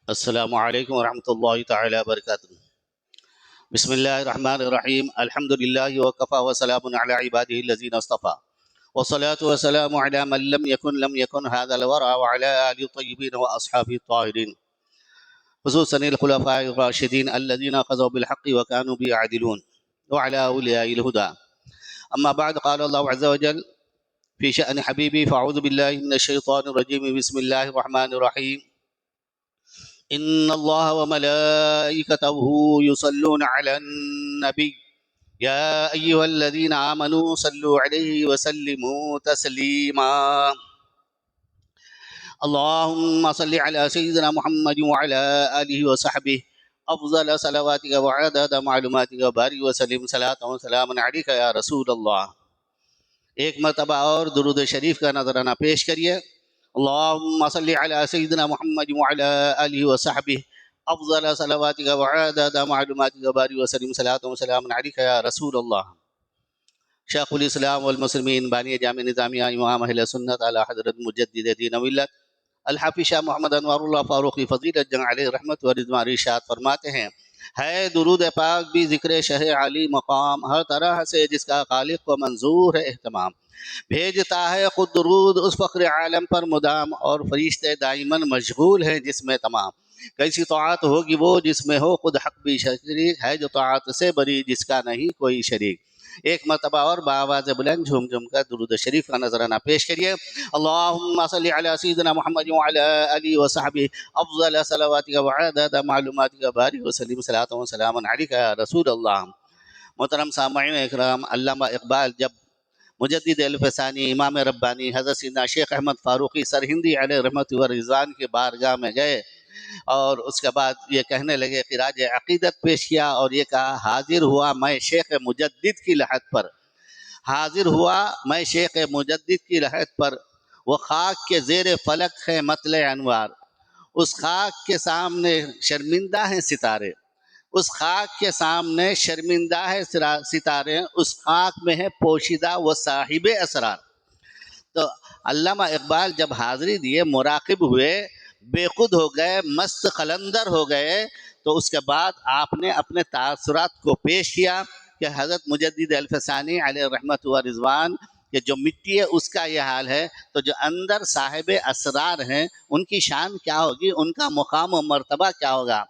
السلام علیکم ورحمۃ اللہ تعالی وبرکاتہ۔ بسم اللہ الرحمن الرحیم، الحمد للہ وکفی وسلام علی عبادہ الذین اصطفی، والصلاة والسلام علی من لم یکن هذا الورع وعلی آلہ الطیبین واصحابہ الطاہرین، خصوصا الخلفاء الراشدین الذین قضوا بالحق وکانوا به يعدلون، وعلی اولیاء الہدی۔ اما بعد، قال اللہ عز وجل فی شأن حبیبی، فاعوذ باللہ من الشیطان الرجیم، بسم اللہ الرحمن الرحیم۔ ان اللہ وملائکتہ یصلون علی النبی یا ایہا الذین آمنوا صلوا علیہ وسلموا تسلیما۔ اللہم صل علی سیدنا محمد وعلی آلہ وصحبہ افضل صلواتک وعدد معلوماتک وبارک وسلم صلاۃ وسلام علیک یا رسول اللہ۔ ایک مرتبہ اور درود شریف کا نذرانہ پیش کریے۔ اللہم صلی علی سیدنا محمد وعلی آلہ وصحبہ افضل صلواتک وعدد معلوماتک وبارک وسلم صلاۃ وسلام علیک یا رسول اللہ۔ شیخ الاسلام والمسلمین، بانی جامع نظامیہ، امام اہل سنت اعلی حضرت مجدد دین و ملت الحافظ شاہ محمد انوار اللہ فاروقی فضیلت جنگ علیہ رحمت و رضوان ارشاد فرماتے ہیں، ہے درود پاک بھی ذکر شہ علی مقام، ہر طرح سے جس کا خالق کو منظور ہے اہتمام، بھیجتا ہے خود درود اس فخر عالم پر مدام، اور فرشتے دائماً مشغول ہیں جس میں تمام۔ کیسی طاعت ہوگی وہ جس میں ہو خود حق بھی شریک، ہے جو طاعت سے بری جس کا نہیں کوئی شریک۔ ایک مرتبہ اور بآواز بلند جھوم جھوم کر درود شریف کا نذرانہ پیش کریے۔ اللہم صلی علی سیدنا محمد وعلی آلہ وصحبہ افضل صلواتک وعدد معلوماتک وبارک وسلم صلاۃ وسلام علیک یا رسول اللہ۔ محترم سامعین اکرام، علامہ اقبال جب مجدد الفسانی امام ربانی حضرت سیدنا شیخ احمد فاروقی سرہندی علیہ رحمت و رضوان کی بارگاہ میں گئے اور اس کے بعد یہ کہنے لگے، خراج عقیدت پیش کیا اور یہ کہا، حاضر ہوا میں شیخ مجدد کی لحد پر، حاضر ہوا میں شیخ مجدد کی لحد پر، وہ خاک کے زیر فلک ہے مطلع انوار، اس خاک کے سامنے شرمندہ ہیں ستارے، اس خاک کے سامنے شرمندہ ہے ستارے، اس خاک میں ہے پوشیدہ وہ صاحب اسرار۔ تو علامہ اقبال جب حاضری دیے، مراقب ہوئے، بے خود ہو گئے، مست قلندر ہو گئے، تو اس کے بعد آپ نے اپنے تاثرات کو پیش کیا کہ حضرت مجدد الفسانی علیہ رحمت و رضوان کہ جو مٹی ہے اس کا یہ حال ہے، تو جو اندر صاحب اسرار ہیں ان کی شان کیا ہوگی، ان کا مقام و مرتبہ کیا ہوگا۔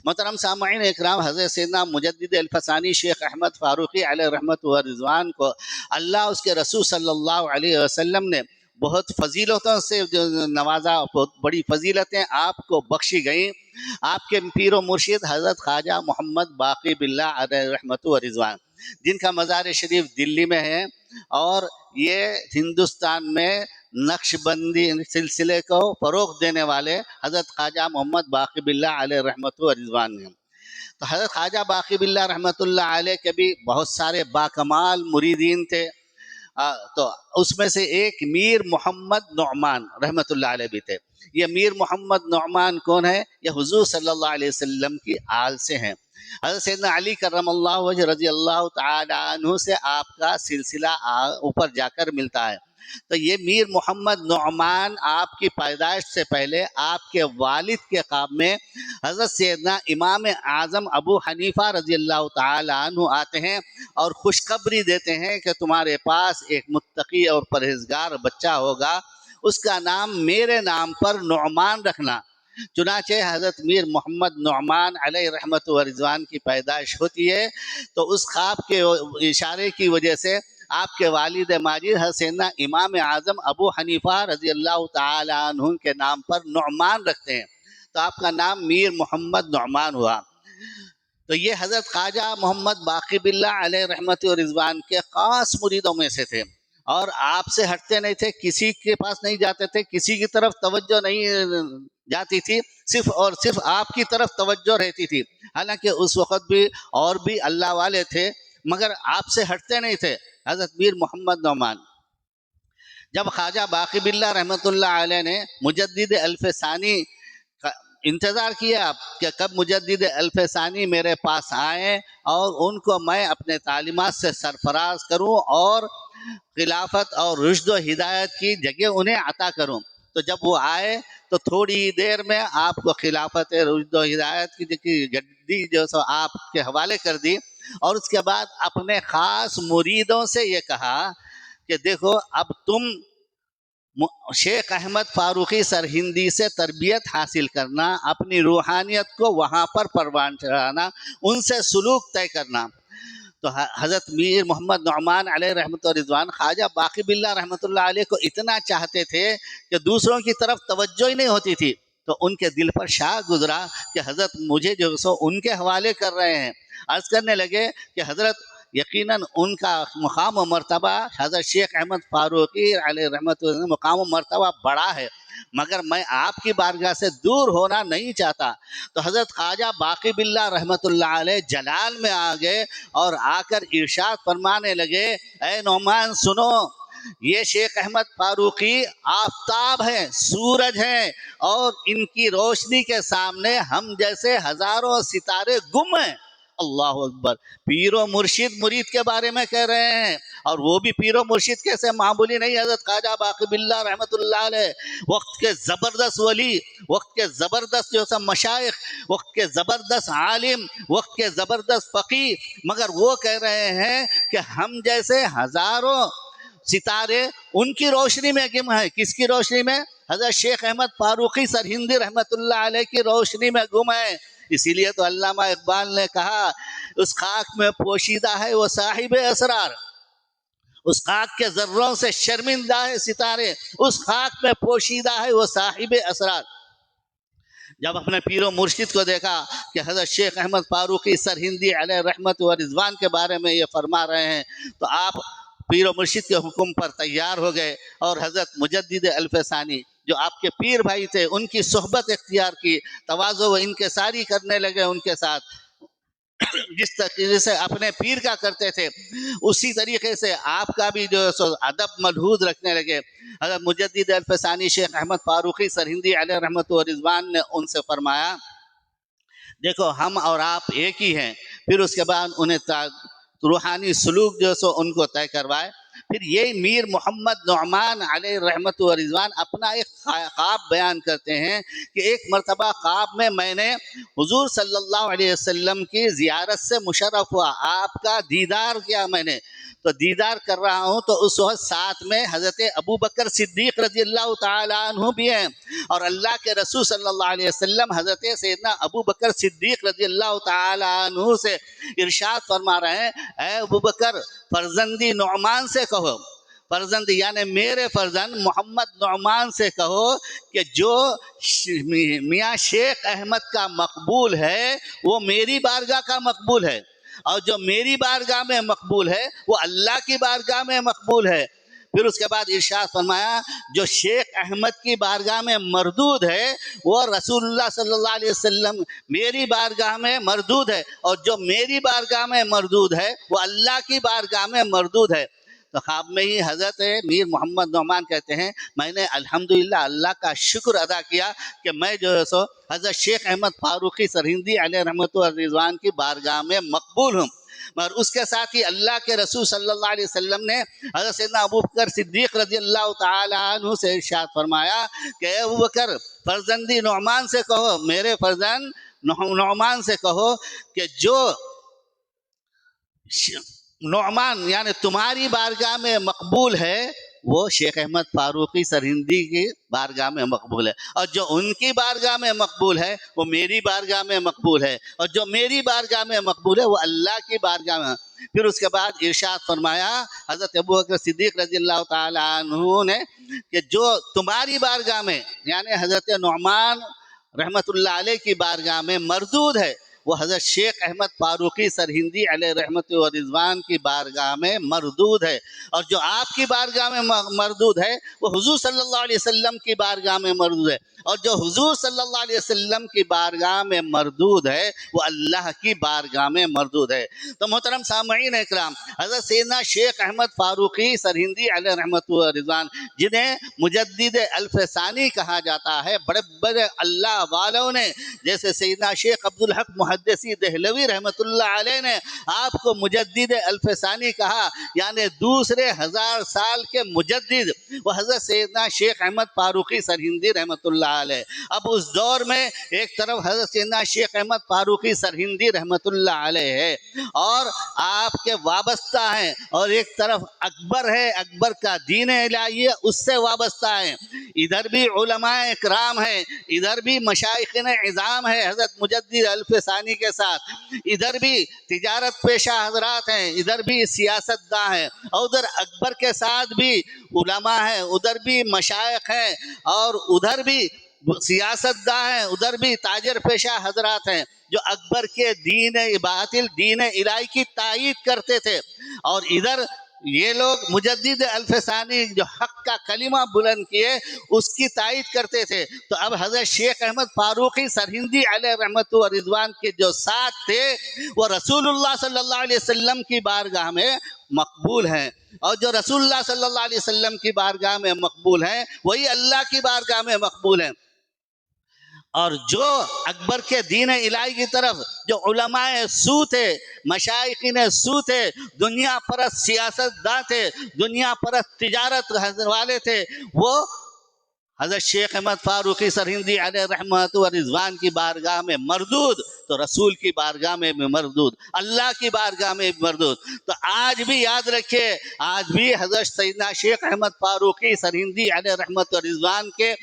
محترم سامعین اکرام، حضرت سیدنا مجدد الفسانی شیخ احمد فاروقی علیہ رحمت و رضوان کو اللہ اس کے رسول صلی اللہ علیہ وسلم نے بہت فضیلتوں سے نوازا، بہت بڑی فضیلتیں آپ کو بخشی گئیں۔ آپ کے پیر و مرشد حضرت خواجہ محمد باقی باللہ علیہ رحمت و رضوان، جن کا مزار شریف دلی میں ہے، اور یہ ہندوستان میں نقش بندی سلسلے کو فروغ دینے والے حضرت خواجہ محمد باقی باللہ علیہ رحمت و رضوان ہیں۔ تو حضرت خواجہ باقی باللہ رحمت اللہ علیہ کے بھی بہت سارے باکمال مریدین تھے، تو اس میں سے ایک میر محمد نعمان رحمت اللہ علیہ بھی تھے۔ یہ میر محمد نعمان کون ہے؟ یہ حضور صلی اللہ علیہ وسلم کی آل سے ہیں۔ حضرت سیدنا علی کرم اللہ وجہ رضی اللہ تعالی عنہ سے آپ کا سلسلہ اوپر جا کر ملتا ہے۔ تو یہ میر محمد نعمان آپ کی پیدائش سے پہلے آپ کے والد کے خواب میں حضرت سیدنا امام اعظم ابو حنیفہ رضی اللہ تعالی عنہ آتے ہیں اور خوشخبری دیتے ہیں کہ تمہارے پاس ایک متقی اور پرہیزگار بچہ ہوگا، اس کا نام میرے نام پر نعمان رکھنا۔ چنانچہ حضرت میر محمد نعمان علیہ رحمت و رضوان کی پیدائش ہوتی ہے، تو اس خواب کے اشارے کی وجہ سے آپ کے والد ماجد حضرت سیدنا امام اعظم ابو حنیفہ رضی اللہ تعالی عنہ کے نام پر نعمان رکھتے ہیں، تو آپ کا نام میر محمد نعمان ہوا۔ تو یہ حضرت خواجہ محمد باقی باللہ علیہ رحمت و رضوان کے خاص مریدوں میں سے تھے، اور آپ سے ہٹتے نہیں تھے، کسی کے پاس نہیں جاتے تھے، کسی کی طرف توجہ نہیں جاتی تھی، صرف اور صرف آپ کی طرف توجہ رہتی تھی۔ حالانکہ اس وقت بھی اور بھی اللہ والے تھے، مگر آپ سے ہٹتے نہیں تھے حضرت میر محمد نعمان۔ جب خواجہ باقی باللہ رحمت اللہ علیہ نے مجدد الفسانی انتظار کیا کہ کب مجدد الفسانی میرے پاس آئیں اور ان کو میں اپنے تعلیمات سے سرفراز کروں اور خلافت اور رشد و ہدایت کی جگہ انہیں عطا کروں، تو جب وہ آئے تو تھوڑی دیر میں آپ کو خلافت رشد و ہدایت کی گدی جو سو آپ کے حوالے کر دی، اور اس کے بعد اپنے خاص مریدوں سے یہ کہا کہ دیکھو اب تم شیخ احمد فاروقی سرہندی سے تربیت حاصل کرنا، اپنی روحانیت کو وہاں پر پروان چڑھانا، ان سے سلوک طے کرنا۔ تو حضرت میر محمد نعمان علیہ رحمۃ رضوان خواجہ باقی باللہ رحمۃ اللہ علیہ کو اتنا چاہتے تھے کہ دوسروں کی طرف توجہ ہی نہیں ہوتی تھی۔ تو ان کے دل پر شاہ گزرا کہ حضرت مجھے جو سو ان کے حوالے کر رہے ہیں۔ عرض کرنے لگے کہ حضرت یقیناً ان کا مقام و مرتبہ حضرت شیخ احمد فاروقی علیہ رحمۃ اللہ مقام و مرتبہ بڑا ہے، مگر میں آپ کی بارگاہ سے دور ہونا نہیں چاہتا۔ تو حضرت خواجہ باقی باللہ رحمۃ اللہ علیہ جلال میں آ گئے اور آ کر ارشاد فرمانے لگے، اے نعمان سنو، یہ شیخ احمد فاروقی آفتاب ہیں، سورج ہیں، اور ان کی روشنی کے سامنے ہم جیسے ہزاروں ستارے گم ہیں۔ اللہ اکبر! پیر و مرشد مرید کے بارے میں کہہ رہے ہیں، اور وہ بھی پیر و مرشد کیسے معمولی نہیں، حضرت خواجہ باقی باللہ رحمۃ اللہ علیہ، وقت کے زبردست ولی، وقت کے زبردست جو سب مشائخ، وقت کے زبردست عالم، وقت کے زبردست فقیہ، مگر وہ کہہ رہے ہیں کہ ہم جیسے ہزاروں ستارے ان کی روشنی میں گم ہیں۔ کس کی روشنی میں؟ حضرت شیخ احمد فاروقی سرہندی رحمۃ اللہ علیہ کی روشنی میں گم ہیں۔ اسی لیے تو علامہ اقبال نے کہا، اس خاک میں پوشیدہ ہے وہ صاحب اسرار، اس خاک کے ذروں سے شرمندہ ہے ستارے، اس خاک میں پوشیدہ ہے وہ صاحب اسرار۔ جب اپنے پیر و مرشد کو دیکھا کہ حضرت شیخ احمد فاروقی سرہندی علیہ رحمت و رضوان کے بارے میں یہ فرما رہے ہیں، تو آپ پیر و مرشد کے حکم پر تیار ہو گئے، اور حضرت مجدد الف ثانی جو آپ کے پیر بھائی تھے ان کی صحبت اختیار کی، تواضع و انکساری کرنے لگے ان کے ساتھ۔ جس طریقے سے اپنے پیر کا کرتے تھے اسی طریقے سے آپ کا بھی جو ادب ملحوظ رکھنے لگے۔ حضرت مجدد الف ثانی شیخ احمد فاروقی سرہندی علیہ رحمت و رضوان نے ان سے فرمایا، دیکھو ہم اور آپ ایک ہی ہیں۔ پھر اس کے بعد انہیں روحانی سلوک جو سو ان کو طے کروائے۔ پھر یہ میر محمد نعمان علیہ رحمت و رضوان اپنا ایک خواب بیان کرتے ہیں کہ ایک مرتبہ خواب میں نے حضور صلی اللہ علیہ وسلم کی زیارت سے مشرف ہوا، آپ کا دیدار کیا میں نے۔ تو دیدار کر رہا ہوں تو اس وقت ساتھ میں حضرت ابو بکر صدیق رضی اللہ تعالیٰ عنہ بھی ہیں، اور اللہ کے رسول صلی اللہ علیہ وسلم حضرت سیدنا ابو بکر صدیق رضی اللہ تعالیٰ عنہ سے ارشاد فرما رہے ہیں، اے ابو بکر فرزندی نعمان سے کہو، فرزند یعنی میرے فرزند محمد نعمان سے کہو کہ جو میاں شیخ احمد کا مقبول ہے وہ میری بارگاہ کا مقبول ہے، اور جو میری بارگاہ میں مقبول ہے وہ اللہ کی بارگاہ میں مقبول ہے۔ پھر اس کے بعد ارشاد فرمایا، جو شیخ احمد کی بارگاہ میں مردود ہے وہ رسول اللہ صلی اللہ علیہ وسلم میری بارگاہ میں مردود ہے، اور جو میری بارگاہ میں مردود ہے وہ اللہ کی بارگاہ میں مردود ہے۔ تو خواب میں ہی حضرت میر محمد نعمان کہتے ہیں، میں نے الحمدللہ اللہ کا شکر ادا کیا کہ میں جو ہے سو حضرت شیخ احمد فاروقی سرہندی علیہ رحمت و رضوان کی بارگاہ میں مقبول ہوں۔ مگر اس کے ساتھ ہی اللہ کے رسول صلی اللہ علیہ وسلم نے حضرت سیدنا ابو بکر صدیق رضی اللہ تعالی عنہ سے ارشاد فرمایا کہ اے ابو بکر فرزندی نعمان سے کہو، میرے فرزند نعمان سے کہو کہ جو نعمان یعنی تمہاری بارگاہ میں مقبول ہے وہ شیخ احمد فاروقی سرہندی کی بارگاہ میں مقبول ہے، اور جو ان کی بارگاہ میں مقبول ہے وہ میری بارگاہ میں مقبول ہے، اور جو میری بارگاہ میں مقبول ہے وہ اللہ کی بارگاہ میں۔ پھر اس کے بعد ارشاد فرمایا حضرت ابو بکر صدیق رضی اللہ تعالی عنہ نے کہ جو تمہاری بارگاہ میں یعنی حضرت نعمان رحمت اللہ علیہ کی بارگاہ میں مردود ہے وہ حضرت شیخ احمد فاروقی سرہندی علیہ رحمت و رضوان کی بارگاہ میں مردود ہے، اور جو آپ کی بارگاہ میں مردود ہے وہ حضور صلی اللہ علیہ وسلم کی بارگاہ میں مردود ہے، اور جو حضور صلی اللہ علیہ وسلم کی بارگاہ میں مردود ہے وہ اللہ کی بارگاہ میں مردود ہے۔ تو محترم سامعین اکرام، حضرت سیدنا شیخ احمد فاروقی سرہندی علیہ رحمت و رضوان جنہیں مجدد الف ثانی کہا جاتا ہے، بڑے بڑے اللہ والوں نے جیسے سیدنا شیخ عبدالحق محدثی دہلوی رحمۃ اللہ علیہ نے آپ کو مجدد الف ثانی کہا، یعنی دوسرے 1000 سال کے مجدد، وہ حضرت سیدنا شیخ احمد فاروقی سرہندی رحمۃ اللہ علیہ۔ اب اس دور میں ایک طرف حضرت سیدنا شیخ احمد فاروقی سرہندی رحمۃ اللہ علیہ ہے اور آپ کے وابستہ ہیں، اور ایک طرف اکبر ہے، اکبر کا دین الہی ہے، اس سے وابستہ ہیں۔ ادھر بھی علماء اکرام ہیں، ادھر بھی مشائخین عظام ہے حضرت مجدد الف ثانی کے ساتھ، ادھر بھی تجارت پیشہ حضرات ہیں، ادھر بھی سیاست داں ہیں، اور ادھر اکبر کے ساتھ بھی علماء ہیں، ادھر بھی مشائخ ہیں، اور ادھر بھی سیاست داں ہیں، ادھر بھی تاجر پیشہ حضرات ہیں جو اکبر کے دین باطل دین الہی کی تائید کرتے تھے، اور ادھر یہ لوگ مجدد الف ثانی جو حق کا کلمہ بلند کیے اس کی تائید کرتے تھے۔ تو اب حضرت شیخ احمد فاروقی سرہندی علیہ رحمت و رضوان کے جو ساتھ تھے وہ رسول اللہ صلی اللہ علیہ وسلم کی بارگاہ میں مقبول ہیں، اور جو رسول اللہ صلی اللہ علیہ وسلم کی بارگاہ میں مقبول ہیں وہی اللہ کی بارگاہ میں مقبول ہیں۔ اور جو اکبر کے دین الہی کی طرف جو علماء سو تھے، مشائخین سو تھے، دنیا پرست سیاست داں تھے، دنیا پرست تجارت والے تھے، وہ حضرت شیخ احمد فاروقی سرہندی علیہ رحمت و رضوان کی بارگاہ میں مردود، تو رسول کی بارگاہ میں بھی مردود، اللہ کی بارگاہ میں بھی مردود۔ تو آج بھی یاد رکھے، آج بھی حضرت سیدنا شیخ احمد فاروقی سرہندی علیہ رحمت و رضوان کے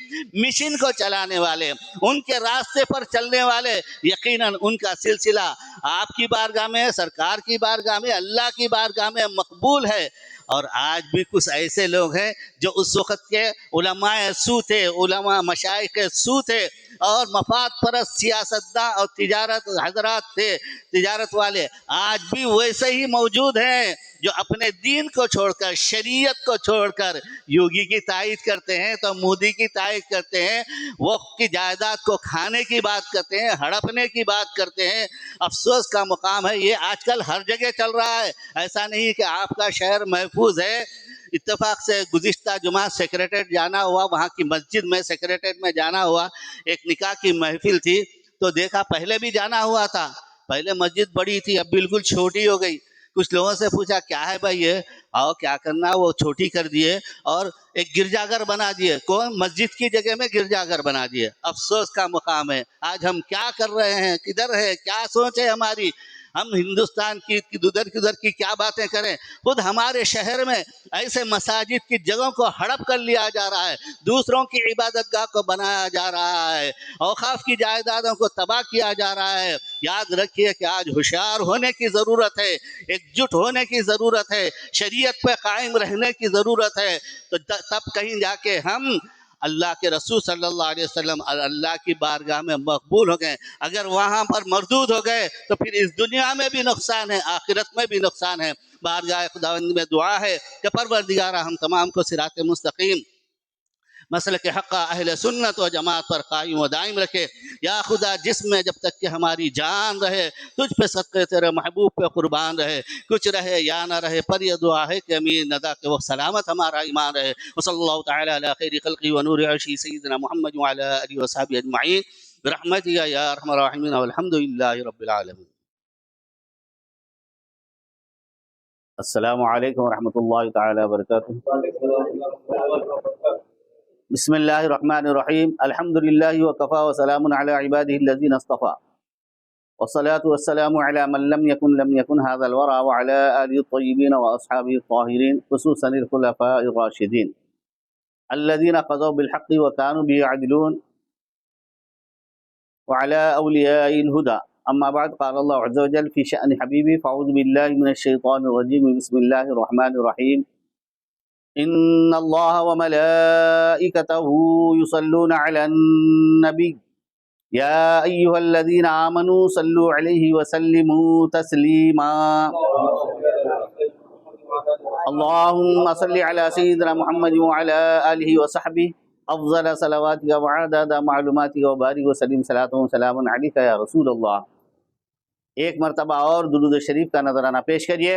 مشن کو چلانے والے، ان کے راستے پر چلنے والے، یقیناً ان کا سلسلہ آپ کی بارگاہ میں، سرکار کی بارگاہ میں، اللہ کی بارگاہ میں مقبول ہے۔ اور آج بھی کچھ ایسے لوگ ہیں جو اس وقت کے علماء سو تھے، علماء مشائخ سو تھے، اور مفاد پرست سیاستداں اور تجارت حضرات تھے، تجارت والے، آج بھی ویسے ہی موجود ہیں جو اپنے دین کو چھوڑ کر، شریعت کو چھوڑ کر یوگی کی تائید کرتے ہیں تو مودی کی تائید کرتے ہیں، وقت کی جائیداد کو کھانے کی بات کرتے ہیں، ہڑپنے کی بات کرتے ہیں۔ افسوس کا مقام ہے یہ آج کل ہر جگہ چل رہا ہے، ایسا نہیں کہ آپ کا شہر محفوظ ہے۔ اتفاق سے گزشتہ جمعہ سیکریٹریٹ جانا ہوا، وہاں کی مسجد میں سیکریٹریٹ میں جانا ہوا، ایک نکاح کی محفل تھی، تو دیکھا پہلے بھی جانا ہوا تھا، پہلے مسجد بڑی تھی، اب بالکل چھوٹی ہو گئی۔ کچھ لوگوں سے پوچھا کیا ہے بھائی یہ، آؤ کیا کرنا، وہ چھوٹی کر دیے اور ایک گرجا گھر بنا دیے، کون مسجد کی جگہ میں گرجا گھر بنا دیے۔ افسوس کا مقام ہے آج ہم کیا کر رہے ہیں، کدھر ہے، کیا سوچ ہے ہماری، ہم ہندوستان کی ادھر کی کیا باتیں کریں۔ خود ہمارے شہر میں ایسے مساجد کی جگہوں کو ہڑپ کر لیا جا رہا ہے، دوسروں کی عبادت گاہ کو بنایا جا رہا ہے، اوقاف کی جائیدادوں کو تباہ کیا جا رہا ہے۔ یاد رکھیے کہ آج ہوشیار ہونے کی ضرورت ہے، ایک جٹ ہونے کی ضرورت ہے، شریعت پہ قائم رہنے کی ضرورت ہے، تو تب کہیں جا کے ہم اللہ کے رسول صلی اللہ علیہ وسلم اللہ کی بارگاہ میں مقبول ہو گئے۔ اگر وہاں پر مردود ہو گئے تو پھر اس دنیا میں بھی نقصان ہے، آخرت میں بھی نقصان ہے۔ بارگاہ خداوند میں دعا ہے کہ پروردگارہ ہم تمام کو صراط مستقیم مسلک حق اہل سنت و جماعت پر قائم و دائم رکھے۔ یا خدا جس میں جب تک کہ ہماری جان رہے تجھ پہ صدقے تیرے محبوب پہ قربان رہے، کچھ رہے یا نہ رہے، پر یہ دعا ہے کہ امین ندا کہ وہ سلامت ہمارا ایمان رہے۔ وصلی اللہ تعالی علی خیر خلقی و نور عرشی سیدنا محمد وعلی آلہ وصحبہ اجمعین برحمتک یا ارحم الراحمین والحمد للہ رب العالمین۔ السلام علیکم ورحمۃ اللہ تعالی وبرکاتہ۔ بسم اللہ الرحمن الرحیم، الحمد للہ وکفا وسلام علی عبادہ الذین اصطفى والصلاة والسلام علی من لم یکن هذا الورى وعلى آلہ الطیبین واصحابہ الطاہرین، خصوصا الخلفاء الراشدین الذین قضوا بالحق وكانوا به يعدلون وعلى أولياء الهدى. أما بعد، قال الله عز وجل في شأن حبيبي، فأعوذ بالله من الشيطان الرجيم، بسم الله الرحمن الرحيم. إن الله وملائكته يصلون على النبي يا أيها الذين آمنوا صلوا عليه وسلموا تسليما. اللهم صل على سيدنا محمد وعلى آله وصحبه افضل صلواتك وعدد معلوماتك وبارك وسلم صلاة وسلام عليك يا رسول اللہ۔ ایک مرتبہ اور درود شریف کا نظرانہ پیش کریے۔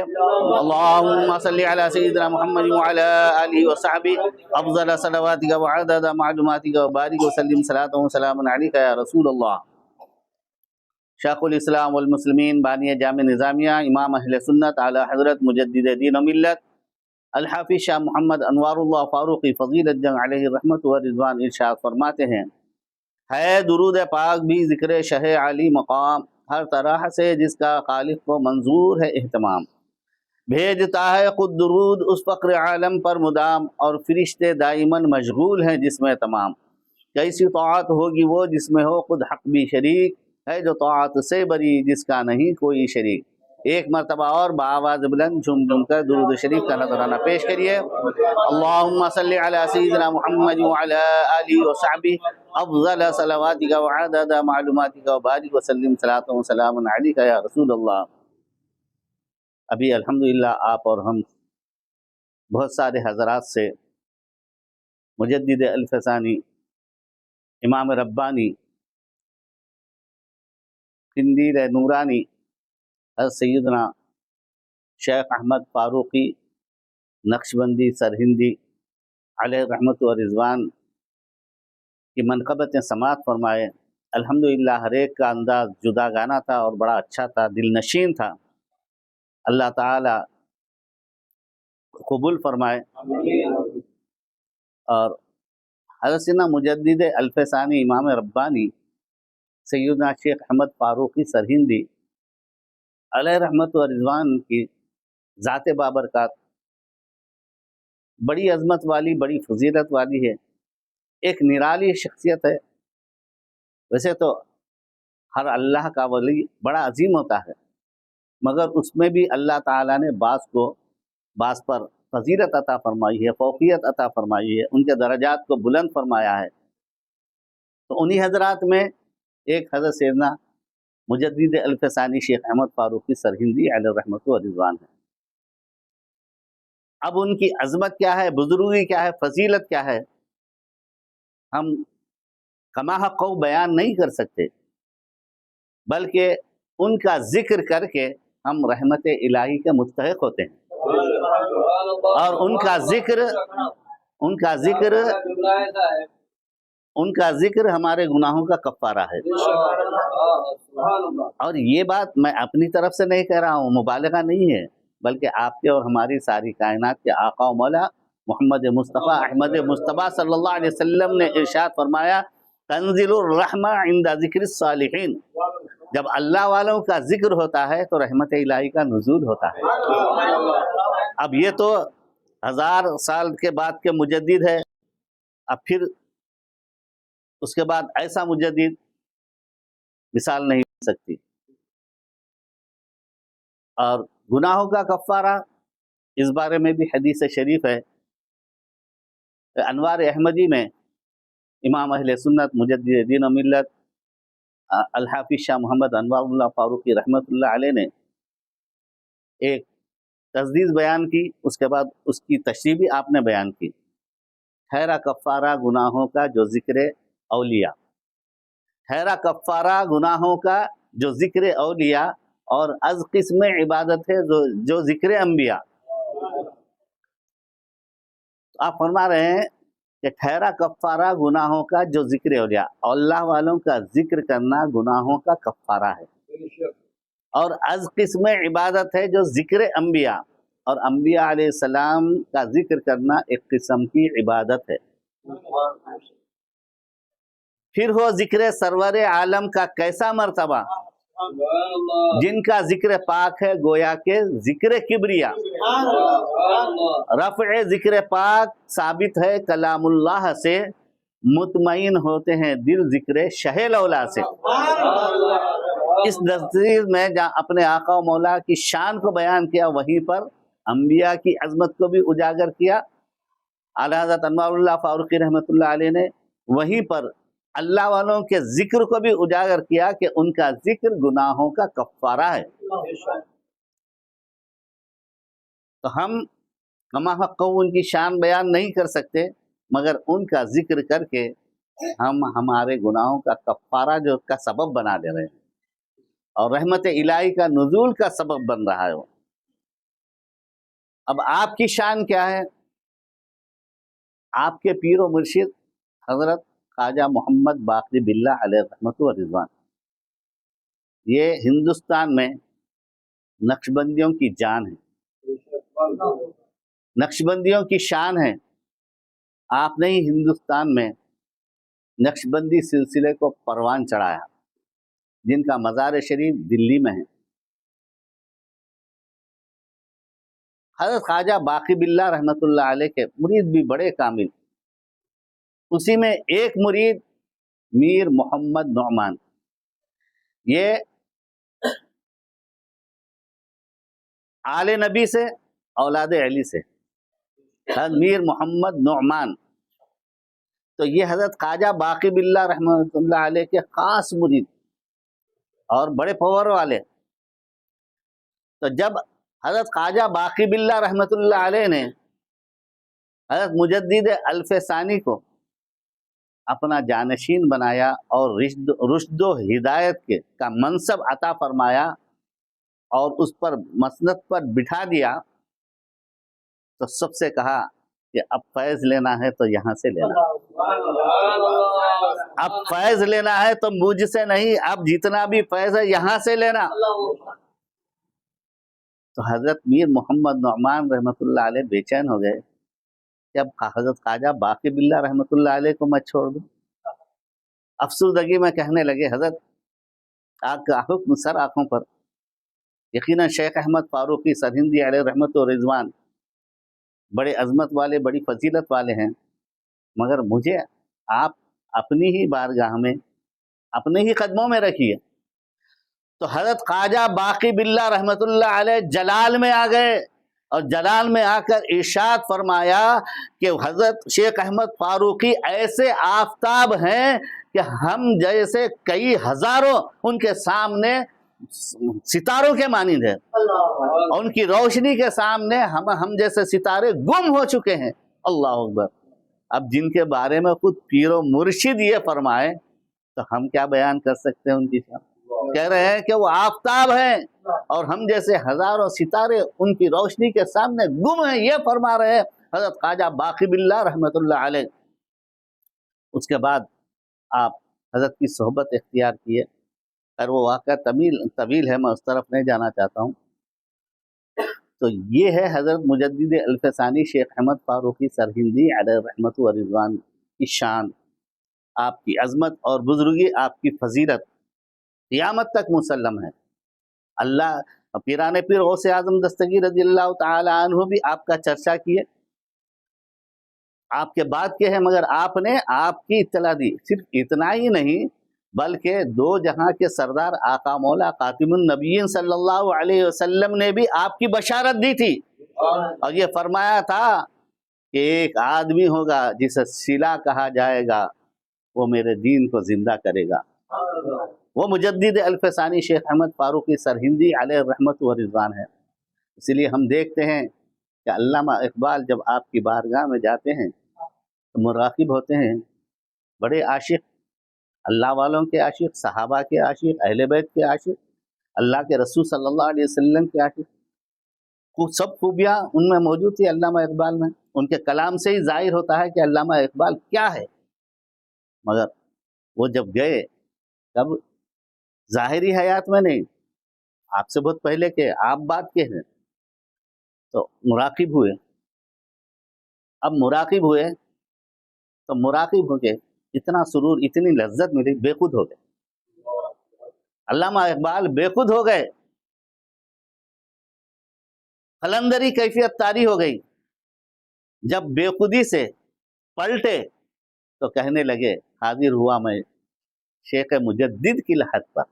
اللہم صلی علی سیدنا محمد وعلی آلہ وصحبہ افضل صلواتک وعدد معلوماتک وبارک وسلم صلاة وسلام علیک یا رسول اللہ۔ شیخ الاسلام والمسلمین بانی جامع نظامیہ امام اہل سنت اعلی حضرت مجدد دین و ملت الحافظ شاہ محمد انوار اللہ فاروقی فضیلت جنگ علیہ رحمت و رضوان ارشاد فرماتے ہیں، ہے درود پاک بھی ذکر شہ علی مقام، ہر طرح سے جس کا خالق کو منظور ہے اہتمام، بھیجتا ہے خود درود اس فقر عالم پر مدام، اور فرشتے دائماً مشغول ہیں جس میں تمام، کیسی طاعت ہوگی وہ جس میں ہو خود حق بھی شریک، ہے جو طاعت سے بری جس کا نہیں کوئی شریک۔ ایک مرتبہ اور بآواز بلند جھوم جھوم کر درود شریف کا نذرانہ پیش کریے۔ اللہم صلی علی سیدنا محمد وعلی آلہ وصحبہ افضل صلواتک وعدد معلوماتک وبارک وسلم صلاۃ وسلام علیک یا رسول اللہ۔ ابھی الحمدللہ آپ اور ہم بہت سارے حضرات سے مجدد الفسانی، امام ربانی، قندیل نورانی حضرت سیدنا شیخ احمد فاروقی نقشبندی سرہندی علیہ رحمت و رضوان کی منقبتیں سماعت فرمائے۔ الحمدللہ ہر ایک کا انداز جدا گانا تھا اور بڑا اچھا تھا، دل نشین تھا۔ اللہ تعالی قبول فرمائے۔ اور حضرت سیدنا مجدد الفسانی امام ربانی سیدنا شیخ احمد فاروقی سرہندی علیہ رحمت و رضوان کی ذات بابرکات بڑی عظمت والی، بڑی فضیلت والی ہے، ایک نرالی شخصیت ہے۔ ویسے تو ہر اللہ کا ولی بڑا عظیم ہوتا ہے، مگر اس میں بھی اللہ تعالیٰ نے بعض پر فضیلت عطا فرمائی ہے، فوقیت عطا فرمائی ہے، ان کے درجات کو بلند فرمایا ہے۔ تو انہی حضرات میں ایک حضرت سیدنا مجدد الفسانی شیخ احمد فاروقی سرہندی علیہ رحمت و رضوان ہے۔ اب ان کی عظمت کیا ہے، بزرگی کیا ہے، فضیلت کیا ہے، ہم کما حق بیان نہیں کر سکتے، بلکہ ان کا ذکر کر کے ہم رحمت الہی کے مستحق ہوتے ہیں، اور ان کا ذکر ہمارے گناہوں کا کفارہ ہے۔ اور یہ بات میں اپنی طرف سے نہیں کہہ رہا ہوں، مبالغہ نہیں ہے، بلکہ آپ کے اور ہماری ساری کائنات کے آقا و مولا محمد مصطفیٰ احمد مصطفیٰ صلی اللہ علیہ وسلم نے ارشاد فرمایا، تنزل الرحمہ عند ذکر الصالحین، جب اللہ والوں کا ذکر ہوتا ہے تو رحمت الہی کا نزول ہوتا ہے۔ اب یہ تو 1000 سال کے بعد کے مجدد ہے، اب پھر اس کے بعد ایسا مجدد مثال نہیں ہو سکتی۔ اور گناہوں کا کفارہ، اس بارے میں بھی حدیث شریف ہے۔ انوار احمدی میں امام اہل سنت مجدد دین و ملت الحافظ شاہ محمد انوار اللہ فاروقی رحمت اللہ علیہ نے ایک تجدید بیان کی، اس کے بعد اس کی تشریح بھی آپ نے بیان کی۔ ٹھہرا کفارہ گناہوں کا جو ذکر اولیاء، ٹھہرا کفارہ گناہوں کا جو ذکر اولیاء، اور از قسم عبادت ہے جو ذکر انبیاء۔ آپ فرما رہے ہیں کہ ٹھہرا کفارہ گناہوں کا جو ذکر اولیاء، اللہ والوں کا ذکر کرنا گناہوں کا کفارہ ہے، اور از قسم عبادت ہے جو ذکر انبیاء، اور انبیاء علیہ السلام کا ذکر کرنا ایک قسم کی عبادت ہے۔ پھر ہو ذکر سرور عالم کا کیسا مرتبہ، جن کا ذکر پاک ہے گویا کہ ذکر کبریا، رفع ذکر پاک ثابت ہے کلام اللہ سے، مطمئن ہوتے ہیں دل ذکر شہ لولا سے۔ اس تصویر میں جہاں اپنے آقا و مولا کی شان کو بیان کیا، وہیں پر انبیاء کی عظمت کو بھی اجاگر کیا۔ اعلیٰ حضرت انوار اللہ فاروقی رحمۃ اللہ علیہ نے وہیں پر اللہ والوں کے ذکر کو بھی اجاگر کیا کہ ان کا ذکر گناہوں کا کفارہ ہے۔ تو ہم کما حق ان کی شان بیان نہیں کر سکتے، مگر ان کا ذکر کر کے ہم ہمارے گناہوں کا کفارہ جو کا سبب بنا دے رہے ہیں، اور رحمت الہی کا نزول کا سبب بن رہا ہے وہ۔ اب آپ کی شان کیا ہے؟ آپ کے پیر و مرشد حضرت خواجہ محمد باقر باللہ علیہ رحمت و رضوان، یہ ہندوستان میں نقشبندیوں کی جان ہے، نقشبندیوں کی شان ہے۔ آپ نے ہی ہندوستان میں نقشبندی سلسلے کو پروان چڑھایا، جن کا مزار شریف دلی میں ہے۔ حضرت خواجہ باقی باللہ رحمۃ اللہ علیہ کے مرید بھی بڑے کامل، اسی میں ایک مرید میر محمد نعمان، یہ آل نبی سے اولاد علی سے، حضرت میر محمد نعمان، تو یہ حضرت خواجہ باقی باللہ رحمۃ اللہ علیہ کے خاص مرید اور بڑے پاور والے۔ تو جب حضرت خواجہ باقی باللہ رحمۃ اللہ علیہ نے حضرت مجدد الف ثانی کو اپنا جانشین بنایا اور رشد و ہدایت کا منصب عطا فرمایا اور اس پر مسند پر بٹھا دیا، تو سب سے کہا کہ اب فیض لینا ہے تو یہاں سے لینا، اب فیض لینا ہے تو مجھ سے نہیں، اب جتنا بھی فیض ہے یہاں سے لینا۔ تو حضرت میر محمد نعمان رحمۃ اللہ علیہ بے چین ہو گئے کہ اب حضرت خواجہ باقی باللہ رحمۃ اللہ علیہ کو میں چھوڑ دوں۔ افسردگی میں کہنے لگے، حضرت آپ کا حکم سر آنکھوں پر، یقیناً شیخ احمد فاروقی سرہندی علیہ رحمت و رضوان بڑے عظمت والے، بڑی فضیلت والے ہیں، مگر مجھے آپ اپنی ہی بارگاہ میں، اپنے ہی قدموں میں رکھیے۔ تو حضرت خواجہ باقی باللہ رحمت اللہ علیہ جلال میں آ گئے، اور جلال میں آ کر ارشاد فرمایا کہ حضرت شیخ احمد فاروقی ایسے آفتاب ہیں کہ ہم جیسے کئی ہزاروں ان کے سامنے ستاروں کے مانند ہیں، اور ان کی روشنی کے سامنے ہم جیسے ستارے گم ہو چکے ہیں۔ اللہ اکبر۔ اب جن کے بارے میں خود پیر و مرشد یہ فرمائے تو ہم کیا بیان کر سکتے ہیں ان کی شان۔ کہہ رہے ہیں کہ وہ آفتاب ہیں اور ہم جیسے ہزاروں ستارے ان کی روشنی کے سامنے گم ہیں، یہ فرما رہے ہیں حضرت خواجہ باقی باللہ رحمۃ اللہ علیہ۔ اس کے بعد آپ حضرت کی صحبت اختیار کیے، اور وہ واقعہ طویل ہے، میں اس طرف نہیں جانا چاہتا ہوں۔ تو یہ ہے حضرت مجدد الف ثانی شیخ احمد فاروقی سرہندی علیہ رحمت و رضوان کی شان، آپ کی عظمت اور بزرگی، آپ کی فضیلت قیامت تک مسلم ہے۔ اللہ پیران پیر غوث اعظم دستگیر رضی اللہ تعالی عنہ بھی آپ کا چرچا کیے، آپ کے بعد کے ہیں، مگر آپ نے آپ کی اطلاع دی۔ صرف اتنا ہی نہیں بلکہ دو جہاں کے سردار آقا مولا خاتم النبیین صلی اللہ علیہ وسلم نے بھی آپ کی بشارت دی تھی، اور یہ فرمایا تھا کہ ایک آدمی ہوگا جسے سلا کہا جائے گا، وہ میرے دین کو زندہ کرے گا، وہ مجدد الف ثانی شیخ احمد فاروقی سرہندی علیہ رحمت و رضوان ہے۔ اسی لیے ہم دیکھتے ہیں کہ علامہ اقبال جب آپ کی بارگاہ میں جاتے ہیں تو مراقب ہوتے ہیں، بڑے عاشق، اللہ والوں کے عاشق، صحابہ کے عاشق، اہل بیت کے عاشق، اللہ کے رسول صلی اللہ علیہ وسلم کے عاشق، سب خوبیاں ان میں موجود تھی علامہ اقبال میں۔ ان کے کلام سے ہی ظاہر ہوتا ہے کہ علامہ اقبال کیا ہے۔ مگر وہ جب گئے، تب ظاہری حیات میں نہیں، آپ سے بہت پہلے کے، آپ بات کے ہیں، تو مراقب ہوئے۔ اب مراقب ہوئے تو مراقب ہو کے اتنا سرور، اتنی لذت ملی، بے خود ہو گئے۔ علامہ اقبال بے خود ہو گئے، قلندری کیفیت طاری ہو گئی۔ جب بے خودی سے پلٹے تو کہنے لگے، حاضر ہوا میں شیخ مجدد کی لحد پر،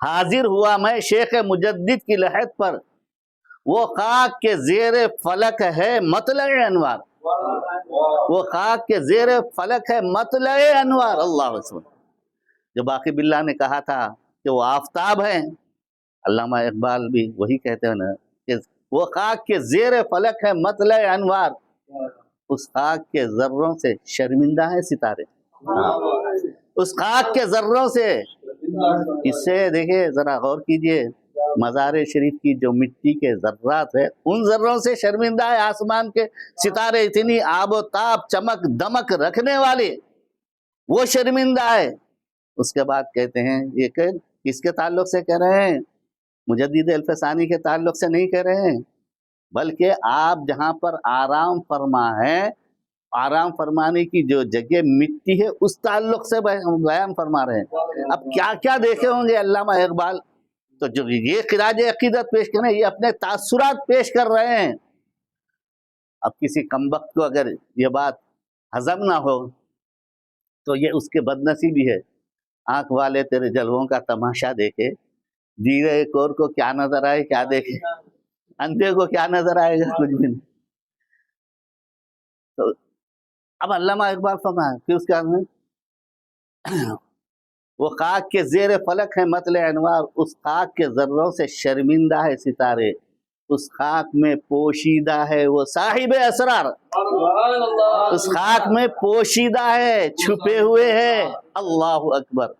حاضر ہوا میں شیخ مجدد کی لحد پر، وہ خاک کے زیر فلک ہے مطلع انوار، وہ خاک کے زیر فلک ہے مطلع انوار۔ اللہ اکبر۔ جو باقی باللہ نے کہا تھا کہ وہ آفتاب ہیں، علامہ اقبال بھی وہی کہتے ہیں نا کہ وہ خاک کے زیر فلک ہے مطلع انوار، اس خاک کے ذروں سے شرمندہ ہیں ستارے، اس خاک کے ذروں سے۔ اس سے دیکھیں، ذرا غور کیجئے، مزار شریف کی جو مٹی کے ذرات ہے، ان ذروں سے شرمندہ ہے آسمان کے ستارے، اتنی آب و تاب، چمک دمک رکھنے والے، وہ شرمندہ ہے۔ اس کے بعد کہتے ہیں یہ کہ کس کے تعلق سے کہہ رہے ہیں؟ مجدد الفسانی کے تعلق سے نہیں کہہ رہے ہیں، بلکہ آپ جہاں پر آرام فرما ہے، آرام فرمانے کی جو جگہ مٹی ہے اس تعلق سے بیان فرما رہے ہیں۔ اب کیا کیا دیکھے ہوں گے علامہ اقبال، تو جو یہ خراج عقیدت پیش کر رہے ہیں یہ اپنے تاثرات پیش کر رہے ہیں۔ اب کسی کمبخت کو اگر یہ بات ہضم نہ ہو تو یہ اس کے بد نصیبی ہے۔ آنکھ والے تیرے جلووں کا تماشا دیکھے، دیرے کور کو کیا نظر آئے کیا دیکھے، اندھے کو کیا نظر آئے گا، کچھ بھی نہیں۔ تو اب علامہ اقبال فرمایا کہ اس کا وہ خاک کے زیر فلک ہے مطلع انوار، اس خاک کے ذروں سے شرمندہ ہے ستارے، اس خاک میں پوشیدہ ہے وہ صاحب اسرار، اس خاک میں پوشیدہ ہے، چھپے ہوئے ہے۔ اللہ اکبر۔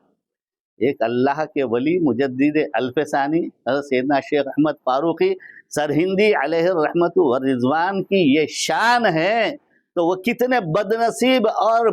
ایک اللہ کے ولی مجدد الفسانی حضرت سیدنا شیخ احمد فاروقی سرہندی علیہ الرحمت والرضوان کی یہ شان ہے، تو وہ کتنے بد نصیب اور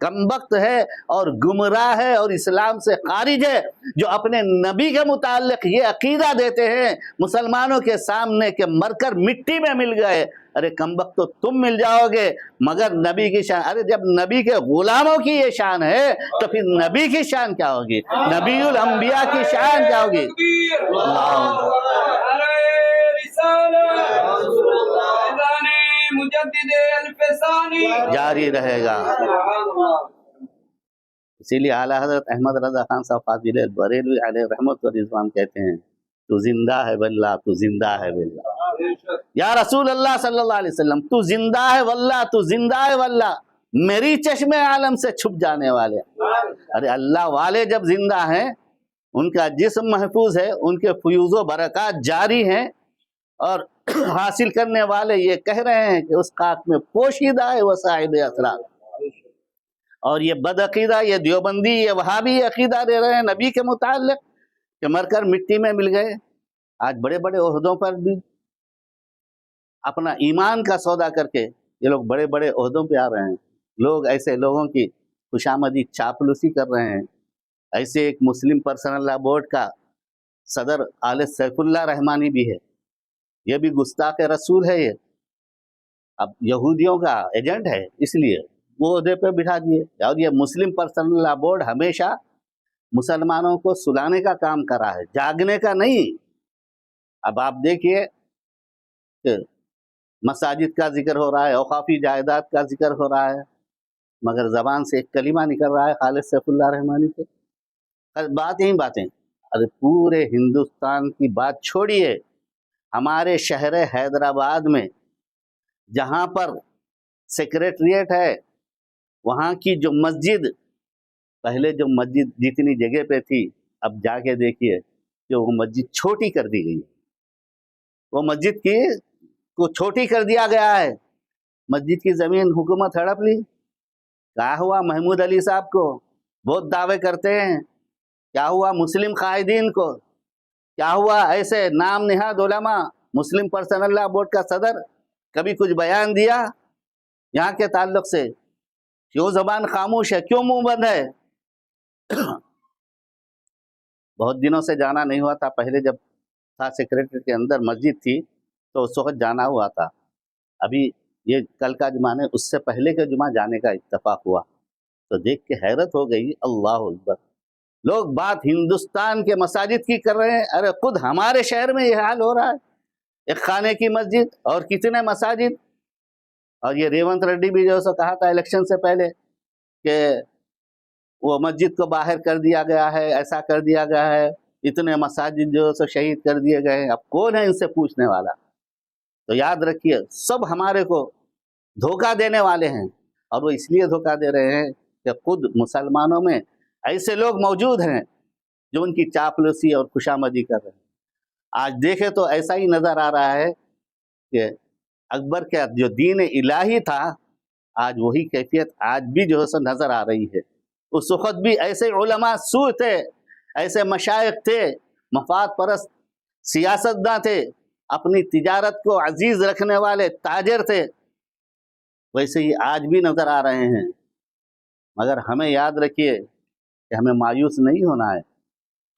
کمبخت ہے اور گمراہ ہے اور اسلام سے خارج ہے جو اپنے نبی کے متعلق یہ عقیدہ دیتے ہیں مسلمانوں کے سامنے کہ مر کر مٹی میں مل گئے۔ ارے کمبخت تو تم مل جاؤ گے مگر نبی کی شان، ارے جب نبی کے غلاموں کی یہ شان ہے تو پھر نبی کی شان کیا ہوگی، نبی الانبیاء کی شان کیا ہوگی۔ مجدد الفسانی جاری رہے گا۔ اسی لیے اعلیٰ حضرت احمد رضا خان صاحب فاضل بریلوی علیہ رحمت و رضوان کہتے ہیں تو زندہ ہے واللہ، تو زندہ ہے واللہ، یا رسول اللہ صلی اللہ علیہ وسلم تو زندہ ہے واللہ، تو زندہ ہے واللہ، میری چشم عالم سے چھپ جانے والے۔ ارے اللہ والے جب زندہ ہیں، ان کا جسم محفوظ ہے، ان کے فیوز و برکات جاری ہیں، اور حاصل کرنے والے یہ کہہ رہے ہیں کہ اس خاک میں پوشیدہ ہے وہ صاحب اسرار۔ اور یہ بد عقیدہ، یہ دیوبندی، یہ وہابی عقیدہ دے رہے ہیں نبی کے متعلق کہ مر کر مٹی میں مل گئے۔ آج بڑے بڑے عہدوں پر بھی اپنا ایمان کا سودا کر کے یہ لوگ بڑے بڑے عہدوں پہ آ رہے ہیں۔ لوگ ایسے لوگوں کی خوشامدی چاپلوسی کر رہے ہیں۔ ایسے ایک مسلم پرسنل لا بورڈ کا صدر آل سیف اللہ رحمانی بھی ہے، یہ بھی گستاخ رسول ہے، یہ اب یہودیوں کا ایجنٹ ہے، اس لیے وہ عہدے پہ بٹھا دیے۔ اور یہ مسلم پرسنل لا بورڈ ہمیشہ مسلمانوں کو سلانے کا کام کرا ہے، جاگنے کا نہیں۔ اب آپ دیکھیے کہ مساجد کا ذکر ہو رہا ہے، اوقافی جائیداد کا ذکر ہو رہا ہے، مگر زبان سے ایک کلمہ نکل رہا ہے خالد سیف اللہ رحمانی سے، باتیں ہی باتیں۔ ارے پورے ہندوستان کی بات چھوڑیے، ہمارے شہر حیدرآباد میں جہاں پر سیکریٹریٹ ہے، وہاں کی جو مسجد، پہلے جو مسجد جتنی جگہ پہ تھی اب جا کے دیکھیے کہ وہ مسجد چھوٹی کر دی گئی ہے، وہ مسجد کی کو چھوٹی کر دیا گیا ہے۔ مسجد کی زمین حکومت ہڑپ لی۔ کیا ہوا محمود علی صاحب کو؟ بہت دعوے کرتے ہیں۔ کیا ہوا مسلم قائدین کو؟ کیا ہوا ایسے نام نہاد علماء؟ مسلم پرسنل لا بورڈ کا صدر کبھی کچھ بیان دیا یہاں کے تعلق سے؟ کیوں زبان خاموش ہے، کیوں منہ بند ہے؟ بہت دنوں سے جانا نہیں ہوا تھا، پہلے جب تھا سیکریٹری کے اندر مسجد تھی تو اس وقت جانا ہوا تھا۔ ابھی یہ کل کا جمعہ نے اس سے پہلے کے جمعہ جانے کا اتفاق ہوا تو دیکھ کے حیرت ہو گئی۔ اللہ اکبر، لوگ بات ہندوستان کے مساجد کی کر رہے ہیں، ارے خود ہمارے شہر میں یہ حال ہو رہا ہے، ایک خانے کی مسجد اور کتنے مساجد۔ اور یہ ریونت ریڈی بھی جو سو کہا تھا الیکشن سے پہلے کہ وہ مسجد کو باہر کر دیا گیا ہے، ایسا کر دیا گیا ہے، اتنے مساجد جو سو شہید کر دیے گئے ہیں۔ اب کون ہے ان سے پوچھنے والا؟ تو یاد رکھیے سب ہمارے کو دھوکہ دینے والے ہیں، اور وہ اس لیے دھوکہ دے رہے ہیں کہ خود مسلمانوں میں ایسے لوگ موجود ہیں جو ان کی چاپلوسی اور خوشامدی کر رہے ہیں۔ آج دیکھے تو ایسا ہی نظر آ رہا ہے کہ اکبر کا جو دین الہی تھا آج وہی کیفیت آج بھی جو ہے سو نظر آ رہی ہے۔ اس وقت بھی ایسے علماء سو تھے، ایسے مشائخ تھے، مفاد پرست سیاستداں تھے، اپنی تجارت کو عزیز رکھنے والے تاجر تھے، ویسے ہی آج بھی نظر آ رہے ہیں۔ مگر ہمیں یاد رکھیے کہ ہمیں مایوس نہیں ہونا ہے،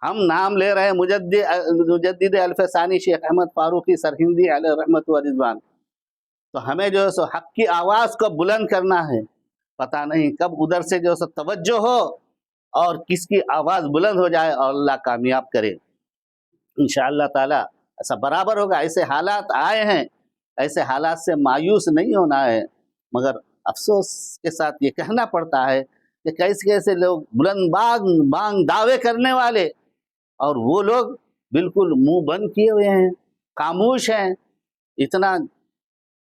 ہم نام لے رہے ہیں مجدد الفسانی شیخ احمد فاروقی سرہندی علیہ رحمت و رضوان، تو ہمیں جو ہے سو حق کی آواز کو بلند کرنا ہے. پتہ نہیں کب ادھر سے جو ہے سو توجہ ہو اور کس کی آواز بلند ہو جائے اور اللہ کامیاب کرے. انشاءاللہ تعالی ایسا برابر ہوگا. ایسے حالات آئے ہیں، ایسے حالات سے مایوس نہیں ہونا ہے، مگر افسوس کے ساتھ یہ کہنا پڑتا ہے کہ کیسے کیسے لوگ بلند بانگ دعوے کرنے والے، اور وہ لوگ بالکل منہ بند کیے ہوئے ہیں، خاموش ہیں. اتنا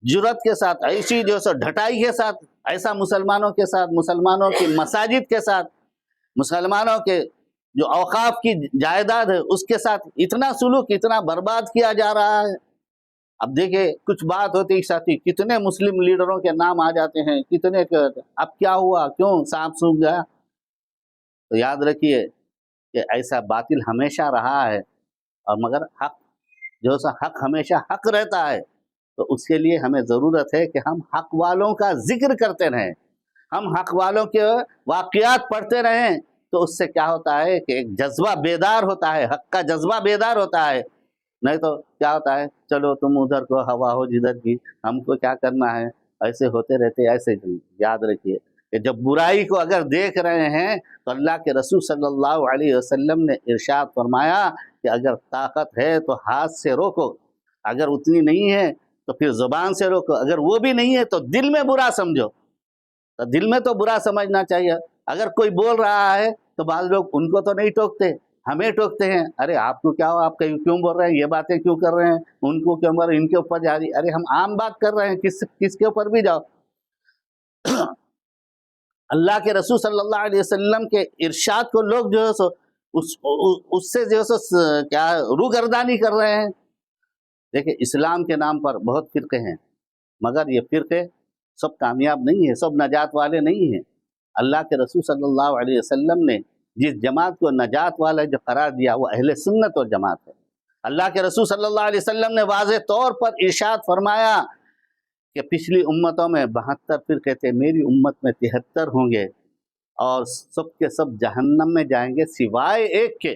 جرت کے ساتھ، ایسی جو سو ڈھٹائی کے ساتھ، ایسا مسلمانوں کے ساتھ، مسلمانوں کی مساجد کے ساتھ، مسلمانوں کے جو اوقاف کی جائیداد ہے اس کے ساتھ اتنا سلوک، اتنا برباد کیا جا رہا ہے. اب دیکھیں کچھ بات ہوتی ساتھی کتنے مسلم لیڈروں کے نام آ جاتے ہیں، کتنے اب کیا ہوا، کیوں سانپ سوکھ گیا. تو یاد رکھیے کہ ایسا باطل ہمیشہ رہا ہے، اور مگر حق جو سا حق ہمیشہ حق رہتا ہے. تو اس کے لیے ہمیں ضرورت ہے کہ ہم حق والوں کا ذکر کرتے رہیں، ہم حق والوں کے واقعات پڑھتے رہیں. تو اس سے کیا ہوتا ہے کہ ایک جذبہ بیدار ہوتا ہے، حق کا جذبہ بیدار ہوتا ہے. نہیں تو کیا ہوتا ہے، چلو تم ادھر کو ہوا ہو جدھر کی، ہم کو کیا کرنا ہے، ایسے ہوتے رہتے ایسے. یاد رکھیے کہ جب برائی کو اگر دیکھ رہے ہیں تو اللہ کے رسول صلی اللہ علیہ وسلم نے ارشاد فرمایا کہ اگر طاقت ہے تو ہاتھ سے روکو، اگر اتنی نہیں ہے تو پھر زبان سے روکو، اگر وہ بھی نہیں ہے تو دل میں برا سمجھو. تو دل میں تو برا سمجھنا چاہیے. اگر کوئی بول رہا ہے تو بعض لوگ ان کو تو نہیں ٹوکتے، ہمیں ٹوکتے ہیں. ارے آپ کو کیا ہو، آپ کیوں بول رہے ہیں، یہ باتیں کیوں کر رہے ہیں، ان کو کیوں بول رہے ہیں، ان کے اوپر جا رہی. ارے ہم عام بات کر رہے ہیں، کس کے اوپر بھی جاؤ. اللہ کے رسول صلی اللہ علیہ وسلم کے ارشاد کو لوگ جو ہے سو اس سے جو ہے سو کیا روگردانی کر رہے ہیں. دیکھیں اسلام کے نام پر بہت فرقے ہیں، مگر یہ فرقے سب کامیاب نہیں ہیں، سب نجات والے نہیں ہیں. اللہ کے رسول صلی اللہ علیہ وسلم نے جس جماعت کو نجات والا جو قرار دیا وہ اہل سنت و جماعت ہے. اللہ کے رسول صلی اللہ علیہ وسلم نے واضح طور پر ارشاد فرمایا کہ پچھلی امتوں میں 72 فرقے تھے، میری امت میں 73 ہوں گے، اور سب کے سب جہنم میں جائیں گے سوائے ایک کے.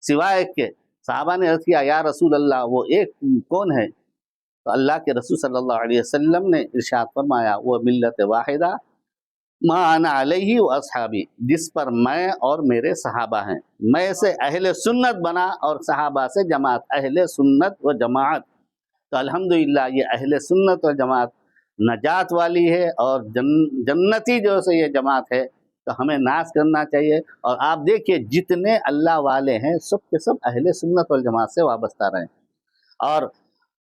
سوائے ایک کے. صحابہ نے عرض کیا یا رسول اللہ وہ ایک کون ہے؟ تو اللہ کے رسول صلی اللہ علیہ وسلم نے ارشاد فرمایا وہ ملت واحدہ ما انا علیہ و اصحابی، جس پر میں اور میرے صحابہ ہیں. میں سے اہل سنت بنا اور صحابہ سے جماعت، اہل سنت و جماعت. تو الحمدللہ یہ اہل سنت و جماعت نجات والی ہے، اور جنتی جو سے یہ جماعت ہے. تو ہمیں ناز کرنا چاہیے. اور آپ دیکھیے جتنے اللہ والے ہیں سب کے سب اہل سنت والجماعت سے وابستہ رہیں. اور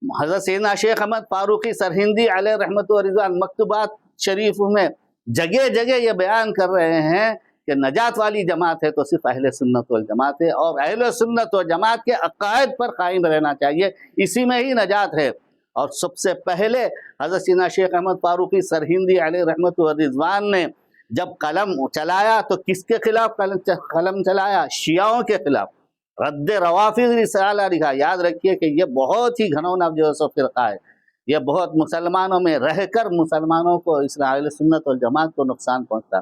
حضرت سیدنا شیخ احمد فاروقی سرہندی علیہ رحمت و رضوان مکتوبات شریف میں جگہ جگہ یہ بیان کر رہے ہیں کہ نجات والی جماعت ہے تو صرف اہل سنت والجماعت ہے، اور اہل سنت والجماعت کے عقائد پر قائم رہنا چاہیے، اسی میں ہی نجات ہے. اور سب سے پہلے حضرت سیدنا شیخ احمد فاروقی سرہندی علیہ رحمت و رضوان نے جب قلم چلایا تو کس کے خلاف قلم چلایا؟ شیعوں کے خلاف. رد روافض رسالہ لکھا. یاد رکھیے کہ یہ بہت ہی گھنونا جو ہے سو فرقہ ہے، یہ بہت مسلمانوں میں رہ کر مسلمانوں کو اہل سنت والجماعت کو نقصان پہنچتا.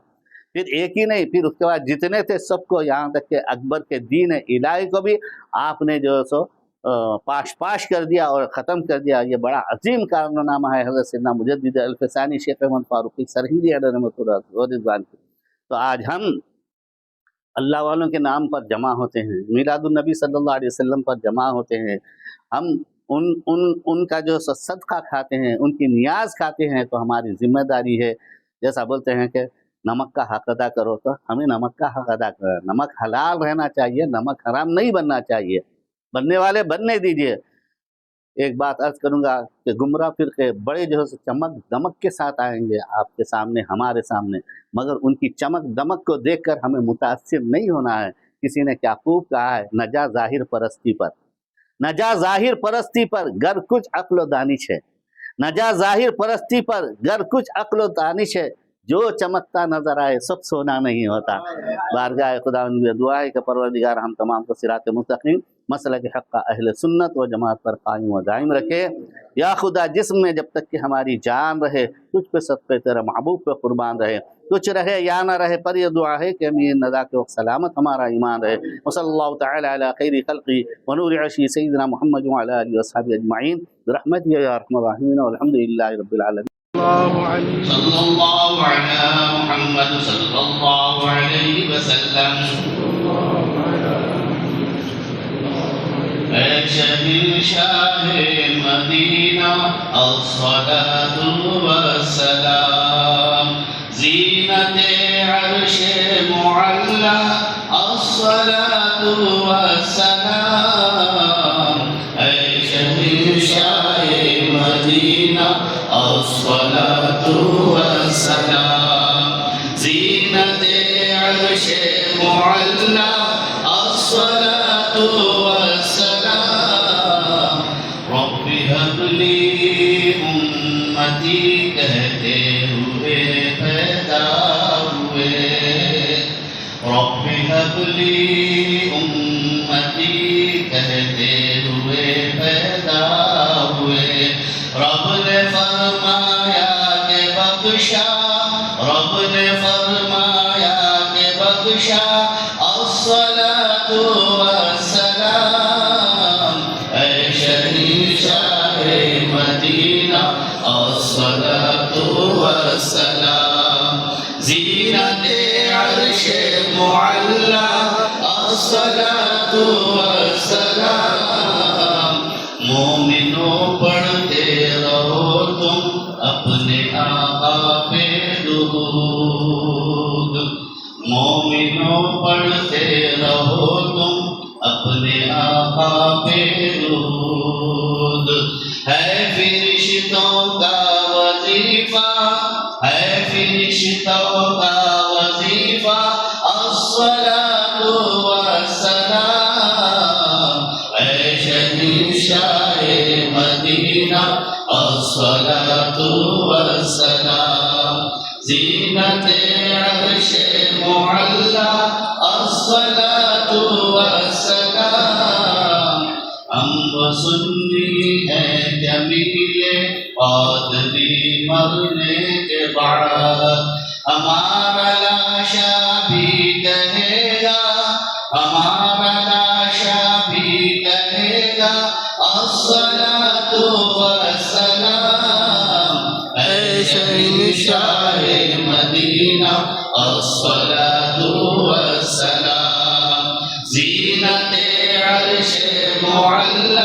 پھر ایک ہی نہیں، پھر اس کے بعد جتنے تھے سب کو، یہاں تک کہ اکبر کے دین الہی کو بھی آپ نے جو ہے سو پاش کر دیا اور ختم کر دیا. یہ بڑا عظیم کارنامہ ہے حضرت سیدنا مجدد الفسانی شیخ احمد فاروقی سرہندی علیہ رحمۃ اللہ و رضوان کی. تو آج ہم اللہ والوں کے نام پر جمع ہوتے ہیں، میلاد النبی صلی اللہ علیہ وسلم پر جمع ہوتے ہیں، ہم ان کا جو صدقہ کھاتے ہیں، ان کی نیاز کھاتے ہیں. تو ہماری ذمہ داری ہے، جیسا بولتے ہیں کہ نمک کا حق ادا کرو، تو ہمیں نمک کا حق ادا کرو. نمک حلال رہنا چاہیے، نمک حرام نہیں بننا چاہیے. بننے والے بننے دیجئے. ایک بات عرض کروں گا کہ گمراہ فرقے بڑے جو ہے چمک دمک کے ساتھ آئیں گے آپ کے سامنے، ہمارے سامنے، مگر ان کی چمک دمک کو دیکھ کر ہمیں متاثر نہیں ہونا ہے. کسی نے کیا خوب کہا ہے، نجا ظاہر پرستی پر، نجا ظاہر پرستی پر گر کچھ عقل و دانش ہے. نجا ظاہر پرستی پر گر کچھ عقل و دانش ہے، جو چمکتا نظر آئے سب سونا نہیں ہوتا. بارگاہ خداوند میں دعا ہے کہ پروردگار ہم تمام کو صراط مستقیم مسلک حق کا اہل سنت و جماعت پر قائم و دائم رکھے. یا خدا جسم میں جب تک کہ ہماری جان رہے تجھ پہ صدقے تیرے محبوب پہ قربان رہے. کچھ رہے یا نہ رہے پر یہ دعا ہے کہ امین ندا کے وقت سلامت ہمارا ایمان رہے. وصلی اللہ تعالی علی خیر خلقی ونور عرشی سیدنا محمد وعلی آلہ وصحبہ اجمعین برحمتک یا ارحم الراحمین والحمد للہ رب العالمین. صلی اللہ علی محمد صلی اللہ علیہ وسلم. اے شہنشاہ مدینہ الصلاۃ والسلام. زینت عرش معلی الصلاۃ والسلام. اے شہنشاہ مدینہ الصلاۃ والسلام. زینت عرش معلی الصلاۃ والسلام. رب هب لی امتی کہتے ہوئے پیدا ہوئے. رب هب لی امتی کہتے ہوئے پیدا ہوئے. رب نے فرمایا کہ بخشا. رب نے فرمایا کہ بخشا. الصلاۃ والسلام. اے شہنشاہ مدینہ الصلاۃ والسلام. زینت عرش معلی الصلاۃ والسلام. مومنوں پڑھتے رہو تم اپنے آقا پہ درود. مومنوں پڑھتے رہو تم اپنے آقا پہ درود. ہے فرشتوں کا وظیفہ. ہے فرشتوں کا وظیفہ. الصلاۃ والسلام. اے شہنشاہ مدینہ الصلاۃ والسلام. زینت عرش معلی الصلاۃ والسلام. ہم سنی ہیں جمیل قادری مرنے کے بعد. ہمارا لاشا بھی کہے گا. ہمارا لاشا بھی کہے گا. الصلاۃ والسلام. اے شہنشاہ مدینہ الصلاۃ والسلام. زینت عرش معلی